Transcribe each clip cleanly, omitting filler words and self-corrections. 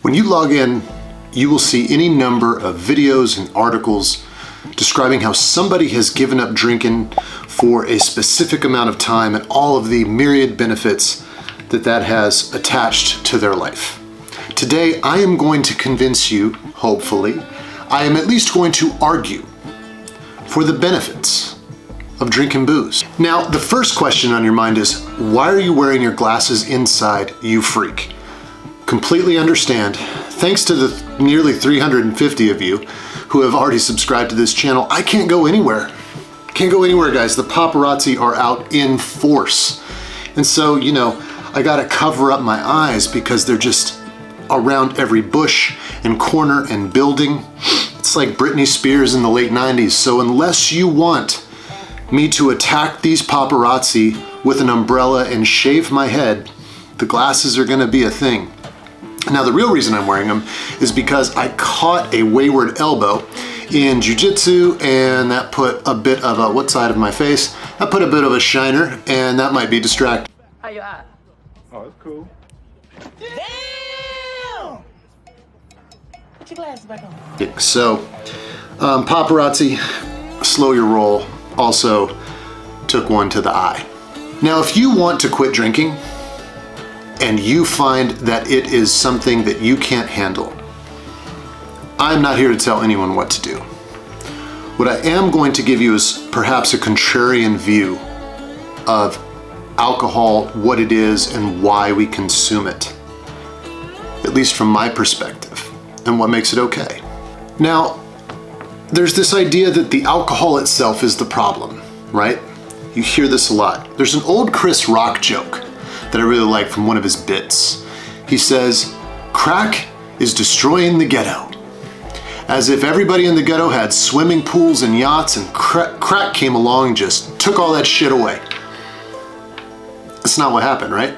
When you log in, you will see any number of videos and articles describing how somebody has given up drinking for a specific amount of time and all of the myriad benefits that has attached to their life. Today, I am going to convince you, hopefully, I am at least going to argue for the benefits of drinking booze. Now, the first question on your mind is, why are you wearing your glasses inside, you freak? Completely understand. Thanks to the nearly 350 of you who have already subscribed to this channel, I can't go anywhere. Can't go anywhere, guys. The paparazzi are out in force. And so, you know, I gotta cover up my eyes because they're just around every bush and corner and building. It's like Britney Spears in the late 90s. So unless you want me to attack these paparazzi with an umbrella and shave my head, the glasses are gonna be a thing. Now, the real reason I'm wearing them is because I caught a wayward elbow in jiu-jitsu, and that put a bit of a, what side of my face? That put a bit of a shiner, and that might be distracting. How you at? Oh, it's cool. Damn! Put your glasses back on. So, paparazzi, slow your roll, also took one to the eye. Now, if you want to quit drinking, and you find that it is something that you can't handle, I'm not here to tell anyone what to do. What I am going to give you is perhaps a contrarian view of alcohol, what it is, and why we consume it, at least from my perspective, and what makes it okay. Now, there's this idea that the alcohol itself is the problem, right? You hear this a lot. There's an old Chris Rock joke that I really like from one of his bits. He says, crack is destroying the ghetto. As if everybody in the ghetto had swimming pools and yachts, and crack came along and just took all that shit away. That's not what happened, right?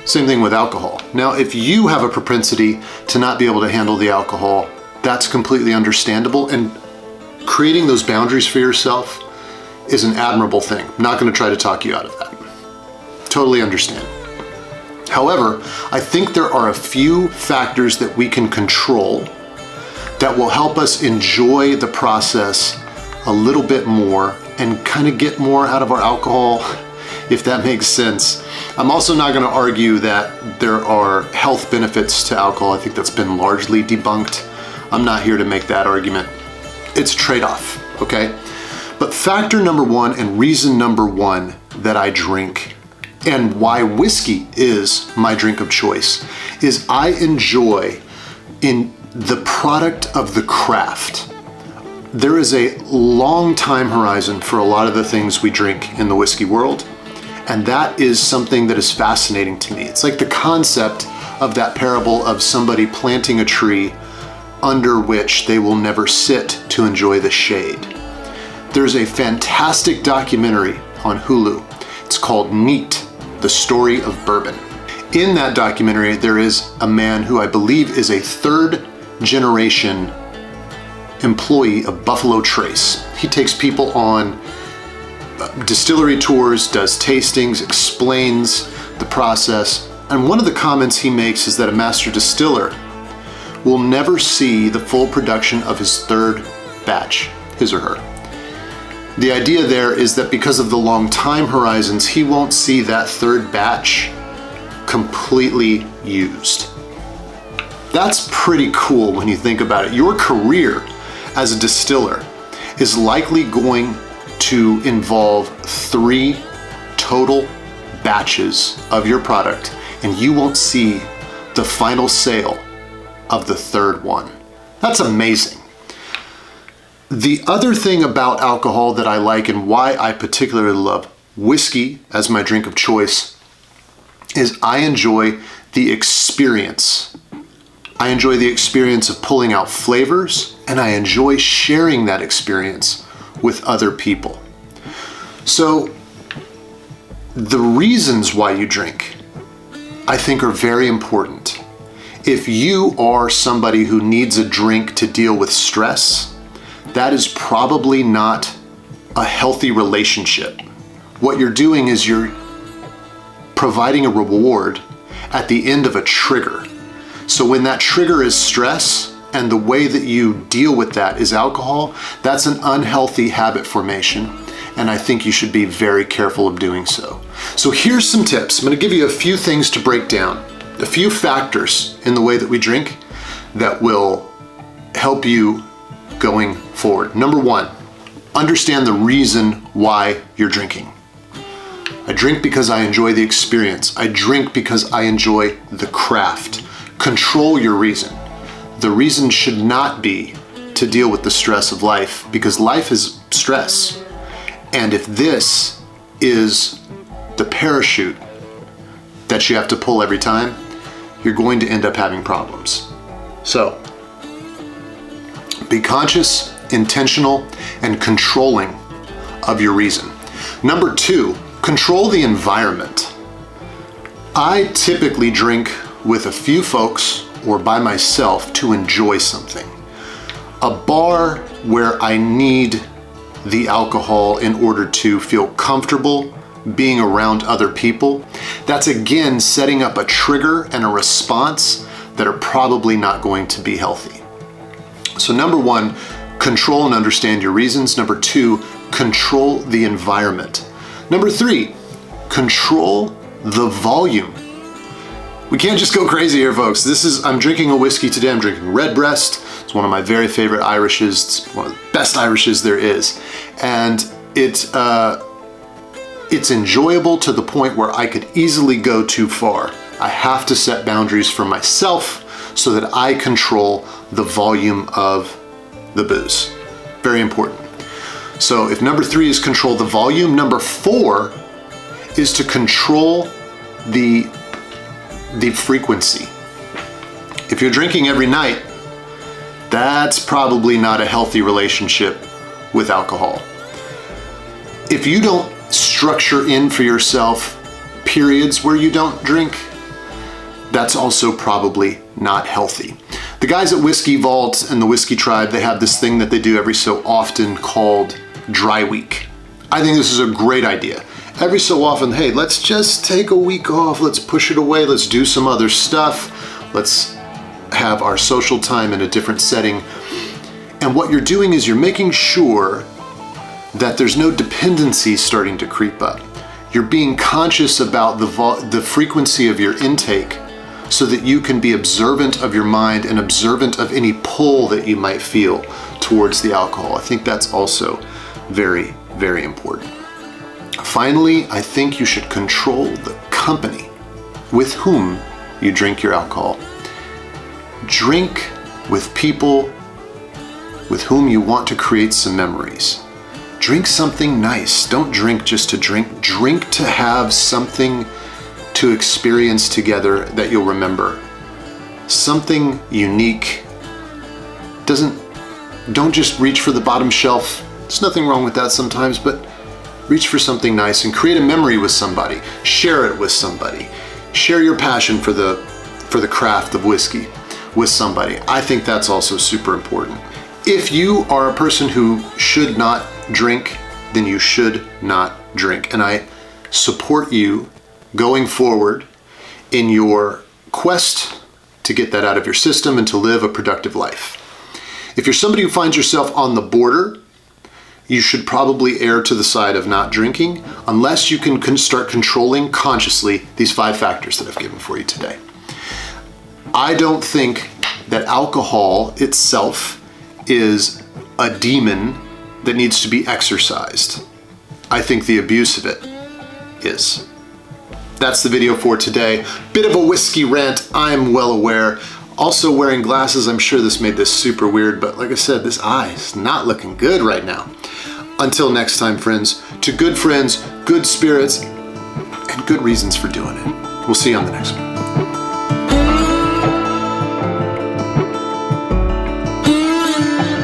Same thing with alcohol. Now, if you have a propensity to not be able to handle the alcohol, that's completely understandable, and creating those boundaries for yourself is an admirable thing. I'm not gonna try to talk you out of that. Totally understand. However, I think there are a few factors that we can control that will help us enjoy the process a little bit more and kind of get more out of our alcohol, if that makes sense. I'm also not going to argue that there are health benefits to alcohol. I think that's been largely debunked. I'm not here to make that argument. It's a trade-off, okay? But factor number one and reason number one that I drink, and why whiskey is my drink of choice, is I enjoy in the product of the craft. There is a long time horizon for a lot of the things we drink in the whiskey world, and that is something that is fascinating to me. It's like the concept of that parable of somebody planting a tree under which they will never sit to enjoy the shade. There's a fantastic documentary on Hulu. It's called Neat, the Story of Bourbon. In that documentary, there is a man who I believe is a third generation employee of Buffalo Trace. He takes people on distillery tours, does tastings, explains the process, and one of the comments he makes is that a master distiller will never see the full production of his third batch, his or her. The idea there is that because of the long time horizons, he won't see that third batch completely used. That's pretty cool when you think about it. Your career as a distiller is likely going to involve 3 total batches of your product, and you won't see the final sale of the third one. That's amazing. The other thing about alcohol that I like and why I particularly love whiskey as my drink of choice is I enjoy the experience. I enjoy the experience of pulling out flavors, and I enjoy sharing that experience with other people. So the reasons why you drink, I think, are very important. If you are somebody who needs a drink to deal with stress, that is probably not a healthy relationship. What you're doing is you're providing a reward at the end of a trigger. So when that trigger is stress and the way that you deal with that is alcohol, that's an unhealthy habit formation. And I think you should be very careful of doing so. So here's some tips. I'm gonna give you a few things to break down, a few factors in the way that we drink that will help you going forward. Number one, understand the reason why you're drinking. I drink because I enjoy the experience. I drink because I enjoy the craft. Control your reason. The reason should not be to deal with the stress of life, because life is stress. And if this is the parachute that you have to pull every time, you're going to end up having problems. So, be conscious, intentional, and controlling of your reason. Number two, control the environment. I typically drink with a few folks or by myself to enjoy something. A bar where I need the alcohol in order to feel comfortable being around other people, that's again setting up a trigger and a response that are probably not going to be healthy. So number one, control and understand your reasons. Number two, control the environment. Number three, control the volume. We can't just go crazy here, folks. I'm drinking a whiskey today. I'm drinking Redbreast. It's one of my very favorite Irishes. It's one of the best Irishes there is. And it's enjoyable to the point where I could easily go too far. I have to set boundaries for myself so that I control the volume of the booze. Very important. So if number three is control the volume, number four is to control the frequency. If you're drinking every night, that's probably not a healthy relationship with alcohol. If you don't structure in for yourself periods where you don't drink, that's also probably not healthy. The guys at Whiskey Vault and the Whiskey Tribe, they have this thing that they do every so often called Dry Week. I think this is a great idea. Every so often, hey, let's just take a week off, let's push it away, let's do some other stuff, let's have our social time in a different setting. And what you're doing is you're making sure that there's no dependency starting to creep up. You're being conscious about the frequency of your intake so that you can be observant of your mind and observant of any pull that you might feel towards the alcohol. I think that's also very, very important. Finally, I think you should control the company with whom you drink your alcohol. Drink with people with whom you want to create some memories. Drink something nice. Don't drink just to drink. Drink to have something to experience together that you'll remember. Something unique. Don't just reach for the bottom shelf. There's nothing wrong with that sometimes, but reach for something nice and create a memory with somebody. Share it with somebody. Share your passion for the craft of whiskey with somebody. I think that's also super important. If you are a person who should not drink, then you should not drink. And I support you going forward in your quest to get that out of your system and to live a productive life. If you're somebody who finds yourself on the border, you should probably err to the side of not drinking unless you can start controlling consciously these 5 factors that I've given for you today. I don't think that alcohol itself is a demon that needs to be exorcised. I think the abuse of it is. That's the video for today. Bit of a whiskey rant, I'm well aware. Also wearing glasses, I'm sure this made this super weird, but like I said, this eye is not looking good right now. Until next time, friends, to good friends, good spirits, and good reasons for doing it. We'll see you on the next one.